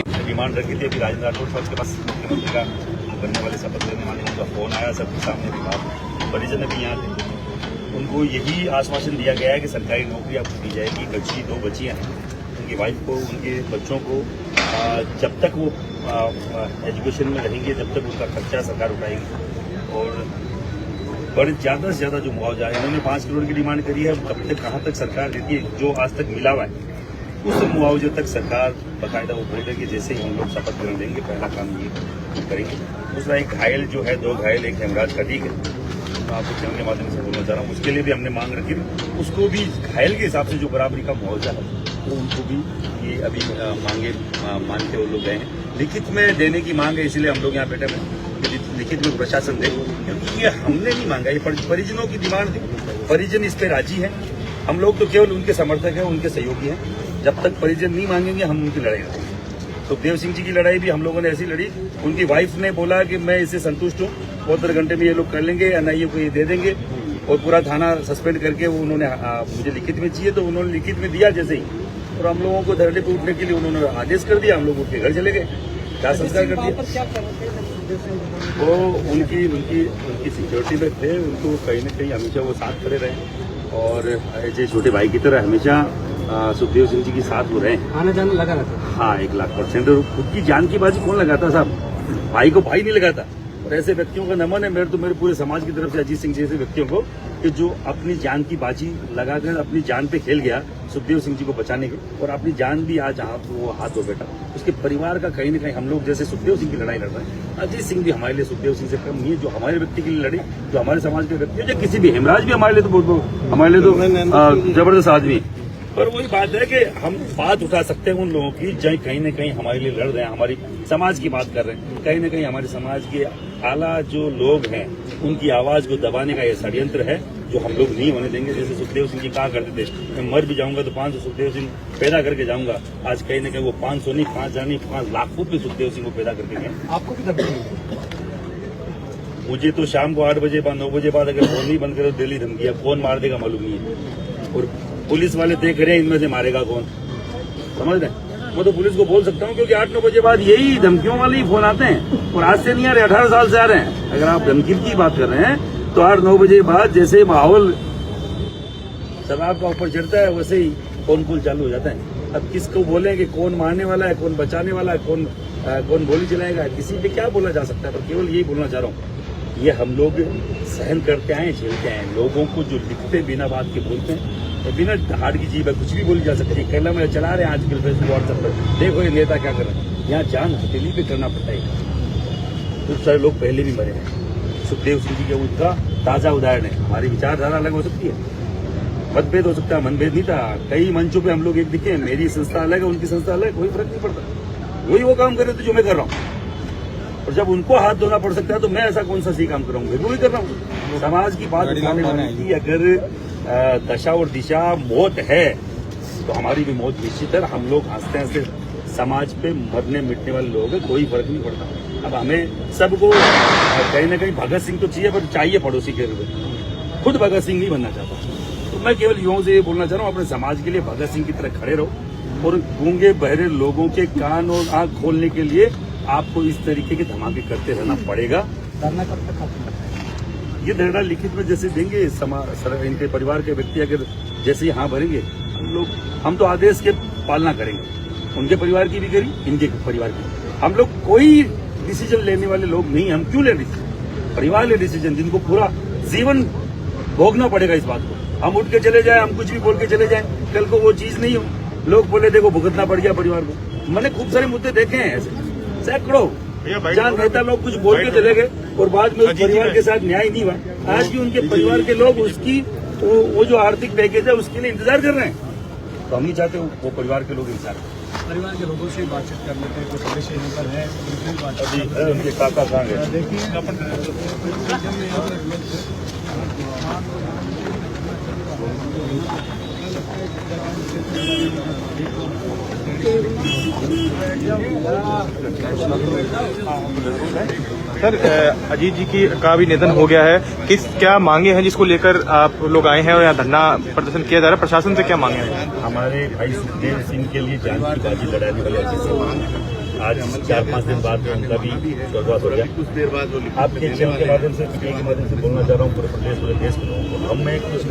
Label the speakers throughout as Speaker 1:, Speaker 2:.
Speaker 1: Demand रखी थी। अभी राजेंद्र राठौड़ साहब के पास मुख्यमंत्री का बनने वाले शपथ लेने वाले उनका फोन आया, सबके सामने भी बात, परिजन भी यहाँ थे। उनको यही आश्वासन दिया गया है कि सरकारी नौकरी आपको दी जाएगी। बच्ची 2 बच्चियाँ हैं, उनकी वाइफ को, उनके बच्चों को जब तक वो एजुकेशन में रहेंगे, जब तक उनका खर्चा सरकार उठाएगी। और बड़े ज़्यादा से ज़्यादा जो मुआवजा है, उन्होंने 5 करोड़ की डिमांड करी है, कब तक कहाँ तक सरकार देती है, जो आज तक मिला हुआ है उस मुआवजे तक सरकार बाकायदा वो बोल रही है कि जैसे ही हम लोग शपथ ग्रहण लेंगे पहला काम ये करेंगे। दूसरा एक घायल जो है, 2 घायल, एक हेमराज का ठीक है, मैं आपको चैनल के माध्यम से बोलना चाह रहा हूँ, उसके लिए भी हमने मांग रखी है। उसको भी घायल के हिसाब से जो बराबरी का मुआवजा है तो उनको भी ये अभी मांग के वो लोग गए हैं। लिखित में देने की मांग है, इसलिए हम लोग यहाँ बैठे हैं, लिखित में प्रशासन दे, क्योंकि ये हमने नहीं मांगा, ये परिजनों की डिमांड थी। परिजन इस पर राजी है, हम लोग तो केवल उनके समर्थक हैं, उनके सहयोगी हैं। जब तक परिजन नहीं मांगेंगे हम उनकी लड़ाई लड़ेंगे। सुखदेव सिंह जी की लड़ाई भी हम लोगों ने ऐसी लड़ी, उनकी वाइफ ने बोला कि मैं इससे संतुष्ट हूँ, 72 घंटे में ये लोग कर लेंगे, एनआईए को ये दे देंगे, और पूरा थाना सस्पेंड करके उन्होंने मुझे लिखित में चाहिए, तो उन्होंने लिखित में दिया जैसे ही, और हम लोगों को धरने पर उठने के लिए उन्होंने आदेश कर दिया, हम लोग उठ के घर चले गए, क्या संस्कार कर दिया। वो उनकी सिक्योरिटी में थे, उनको कहीं न कहीं हमेशा वो साथ खड़े रहे, और ऐसे छोटे भाई की तरह हमेशा सुखदेव सिंह जी के साथ वो रहे।
Speaker 2: आना जाना लगा रहता।
Speaker 1: हाँ, 1,00,000%। और खुद की जान की बाजी कौन लगाता साहब? भाई को भाई नहीं लगाता। और ऐसे व्यक्तियों का नमन है मेरे पूरे समाज की तरफ से अजीत सिंह जैसे व्यक्तियों को, कि जो अपनी जान की बाजी लगाकर अपनी जान पे खेल गया सुखदेव सिंह जी को बचाने के, और अपनी जान भी आज वो हाथ धो बैठा। उसके परिवार का कहीं न कहीं हम लोग जैसे सुखदेव सिंह की लड़ाई लड़ रहे हैं, अजीत सिंह भी हमारे लिए सुखदेव सिंह से कम नहीं है। जो हमारे व्यक्ति के लिए लड़े, जो हमारे समाज के व्यक्ति, जो किसी भी, हेमराज भी हमारे लिए तो हमारे लिए तो जबरदस्त आदमी। पर वही बात है कि हम बात उठा सकते हैं उन लोगों की जो कहीं न कहीं हमारे लिए लड़ रहे हैं, हमारी समाज की बात कर रहे हैं। कहीं न कहीं हमारे समाज के आला जो लोग हैं उनकी आवाज को दबाने का ये षड्यंत्र है, जो हम लोग नहीं होने देंगे। जैसे सुखदेव सिंह जी कहा करते थे, मैं मर भी जाऊंगा तो 500 सुखदेव सिंह पैदा करके जाऊंगा। आज कहीं न कहीं वो 500 नहीं, 5,000 नहीं, 5 लाखों पे सुखदेव सिंह को पैदा करके गए।
Speaker 2: आपको भी धमकी?
Speaker 1: मुझे तो शाम को 8 बजे बाद 9 बजे बाद अगर फोन नहीं बंद करो, दिल्ली धमकियां, कौन मार देगा मालूम नहीं है। और पुलिस वाले देख रहे हैं, इनमें से मारेगा कौन, समझ रहे हैं? मैं तो पुलिस को बोल सकता हूँ, क्योंकि 8-9 बजे बाद यही धमकियों वाले ही फोन आते हैं, और आज से नहीं आ रहे, 18 साल से आ रहे हैं। अगर आप धमकी की बात कर रहे हैं तो 8-9 बजे बाद जैसे माहौल शराब का ऊपर चढ़ता है, वैसे ही फोन कॉल चालू हो जाता है। अब किसको बोलें कि कौन मारने वाला है, कौन बचाने वाला है, कौन गोली चलाएगा, किसी पे क्या बोला जा सकता है। पर केवल यही बोलना चाह रहा हूँ, ये हम लोग सहन करते आए, झेलते आए। लोगों को जो लिखते बिना बात के बोलते हैं, तो बिना हार्ड की जीव है, कुछ भी बोली जा सकती है। कहला में चला रहे हैं आजकल फेसबुक व्हाट्सएप पर, देखो ये नेता क्या कर रहे हैं। यहाँ जान हथेली पे करना पड़ता है। खूब सारे लोग पहले भी मरे हैं। सुखदेव सिंह जी का उसका ताजा उदाहरण है। हमारी विचारधारा अलग हो सकती है, मतभेद हो सकता है, मनभेद नहीं था। कई मंचों पे हम लोग एक दिखे, मेरी संस्था अलग है, उनकी संस्था अलग है, कोई फर्क नहीं पड़ता। वही वो काम कर रहे थे जो मैं कर रहा हूँ, और जब उनको हाथ धोना पड़ सकता है तो मैं ऐसा कौन सा सही काम कर रहा हूँ? मैं वही कर रहा हूँ। समाज की बात उठाने वाले की अगर दशा और दिशा मौत है तो हमारी भी मौत निश्चित है। हम लोग हंसते हंसते समाज पे मरने मिटने वाले लोग हैं, कोई फर्क नहीं पड़ता। अब हमें सबको कहीं ना कहीं भगत सिंह तो चाहिए, पर चाहिए पड़ोसी के रूप। खुद भगत सिंह नहीं बनना चाहता, तो मैं केवल युवाओं से ये बोलना चाह रहा हूँ, अपने समाज के लिए भगत सिंह की तरह खड़े रहो, और गूंगे बहरे लोगों के कान और आंख खोलने के लिए आपको इस तरीके के धमाके करते रहना पड़ेगा।
Speaker 2: धरना कब तक खत्म?
Speaker 1: ये धरना लिखित में जैसे देंगे, इनके परिवार के व्यक्ति अगर जैसे यहाँ भरेंगे, हम तो आदेश के पालना करेंगे। उनके परिवार की भी करी, इनके परिवार की। हम लोग कोई डिसीजन लेने वाले लोग नहीं, हम क्यों ले डिसीजन? परिवार ले डिसीजन, जिनको पूरा जीवन भोगना पड़ेगा इस बात को। हम उठ के चले जाए, हम कुछ भी बोल के चले जाए, कल को वो चीज नहीं हो, लोग बोले देखो भुगतना पड़ गया परिवार को। मैंने खूब सारे मुद्दे देखे हैं ऐसे, सैकड़ों जहाँ नेता लोग कुछ बोल के चले गए और बाद में उस परिवार के साथ न्याय नहीं हुआ। आज भी उनके परिवार के लोग उसकी वो जो आर्थिक पैकेज है उसके लिए इंतजार कर रहे हैं। तो हम नहीं चाहते वो परिवार के लोग इंतजार करें।
Speaker 2: परिवार के लोगों से बातचीत कर लेते हैं, कुछ सदस्य यहाँ पर है,
Speaker 1: अभी उनके काका कहाँ गए?
Speaker 2: देखिए
Speaker 3: सर, अजीत जी का भी निधन हो गया है, क्या मांगे हैं जिसको लेकर आप लोग आए हैं और यहाँ धरना प्रदर्शन किया जा रहा है? प्रशासन से क्या मांगे हैं?
Speaker 1: हमारे भाई सुखदेव सिंह के लिए जान की बाजी लड़ाने वाले अजीत सिंह आज 4-5 दिन बाद उनका भी स्वर्गवास हो गया। आपके चैनल के माध्यम से, मीडिया के माध्यम से बोलना चाह रहा हूँ पूरे प्रदेश, पूरे देश के लोगों को, हम मैं कुछ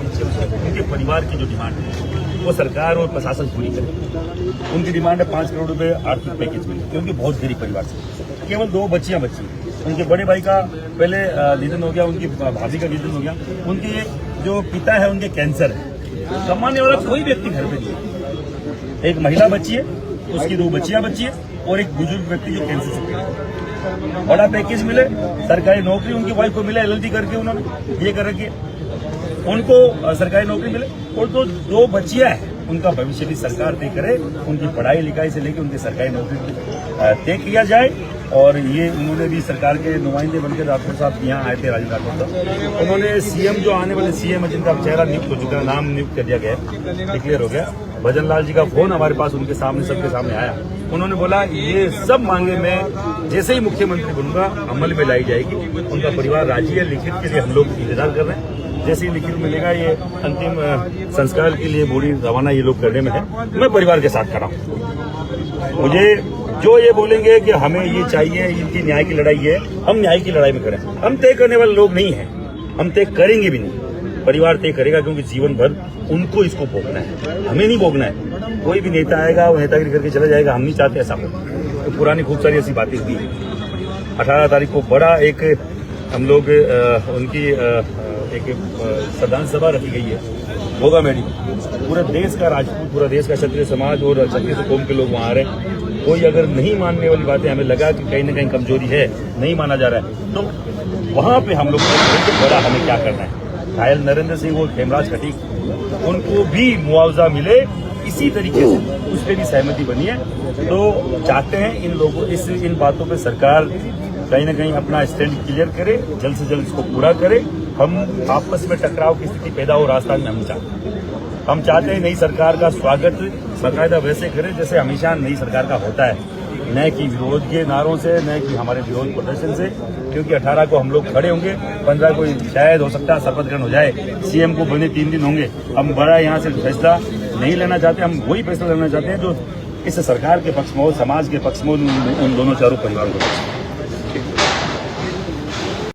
Speaker 1: उनके परिवार की जो डिमांड है वो सरकार और प्रशासन पूरी करे। उनकी डिमांड है 5 करोड़ रुपए आर्थिक पैकेज मिले, क्योंकि बहुत गरीब परिवार से केवल 2 बच्चियां बची। उनके बड़े भाई का पहले निधन हो गया, उनकी भाभी का निधन हो गया, उनके जो पिता है उनके कैंसर है। कमाने वाला कोई व्यक्ति घर पे नहीं है। एक महिला बच्ची है, उसकी 2 बच्चियां बच्ची है और एक बुजुर्ग व्यक्ति जो कैंसर से पीड़ित है। बड़ा पैकेज मिले, सरकारी नौकरी उनकी वाइफ को मिले, LLB करके उन्होंने ये कर रखी है, उनको सरकारी नौकरी मिले। और जो 2 बच्चियां हैं उनका भविष्य भी सरकार तय करे, उनकी पढ़ाई लिखाई से लेकर उनकी सरकारी नौकरी तय किया जाए। और ये उन्होंने भी सरकार के नुमाइंदे बनकर राठौर साहब यहाँ आए थे, राजेंद्र राठौर साहब। उन्होंने सीएम जो आने वाले सीएम है जिनका चेहरा नियुक्त हो चुका है, नाम नियुक्त कर दिया गया, डिक्लेयर हो गया, भजन लाल जी का फोन हमारे पास उनके सामने, सबके सामने आया। उन्होंने बोला ये सब मांगे मैं जैसे ही मुख्यमंत्री बनूंगा अमल में लाई जाएगी। उनका परिवार राजी है, लिखित के लिए हम लोग इंतजार कर रहे हैं। जैसे ही लिखित मिलेगा, ये अंतिम संस्कार के लिए बोली रवाना ये लोग करने में है, मैं परिवार के साथ खड़ा हूँ। मुझे जो ये बोलेंगे कि हमें ये चाहिए, इनकी न्याय की लड़ाई है, हम न्याय की लड़ाई में करें। हम तय करने वाले लोग नहीं हैं, हम तय करेंगे भी नहीं, परिवार तय करेगा, क्योंकि जीवन भर उनको इसको भोगना है, हमें नहीं भोगना है। कोई भी नेता आएगा वो नेतागिरी करके चला जाएगा, हम नहीं चाहते ऐसा हो। तो पुरानी खूब सारी ऐसी बातें हुई। 18 तारीख को बड़ा एक हम लोग उनकी एक श्रद्धांजलि सभा रखी गई है भोगा मेडी। पूरे देश का राजपूत, पूरा देश का क्षत्रिय समाज और क्षत्रिय कौम के लोग वहाँ आ रहे हैं। कोई अगर नहीं मानने वाली बातें, हमें लगा कि कहीं न कहीं कमजोरी है, नहीं माना जा रहा है, तो वहाँ पे हम लोग बड़ा हमें क्या करना है। घायल नरेंद्र सिंह और खेमराज खटीक, उनको भी मुआवजा मिले इसी तरीके से, उस पर भी सहमति बनी है। तो चाहते हैं इन लोगों इन बातों पर सरकार कहीं न कहीं अपना स्टैंड क्लियर करे, जल्द से जल्द इसको पूरा करे। हम आपस में टकराव की स्थिति पैदा हो राजस्थान में हम चाहते हैं। हम चाहते हैं नई सरकार का स्वागत बाकायदा वैसे करें जैसे हमेशा नई सरकार का होता है, न कि विरोध के नारों से, न कि हमारे विरोध प्रदर्शन से। क्योंकि 18 को हम लोग खड़े होंगे, 15 को शायद हो सकता है शपथ ग्रहण हो जाए, सीएम को बने 3 दिन होंगे। हम बड़ा यहाँ से फैसला नहीं लेना चाहते, हम वही फैसला लेना चाहते हैं जो इस सरकार के पक्ष में हो, समाज के पक्ष में, उन दोनों चारों परिवारों के पक्ष में।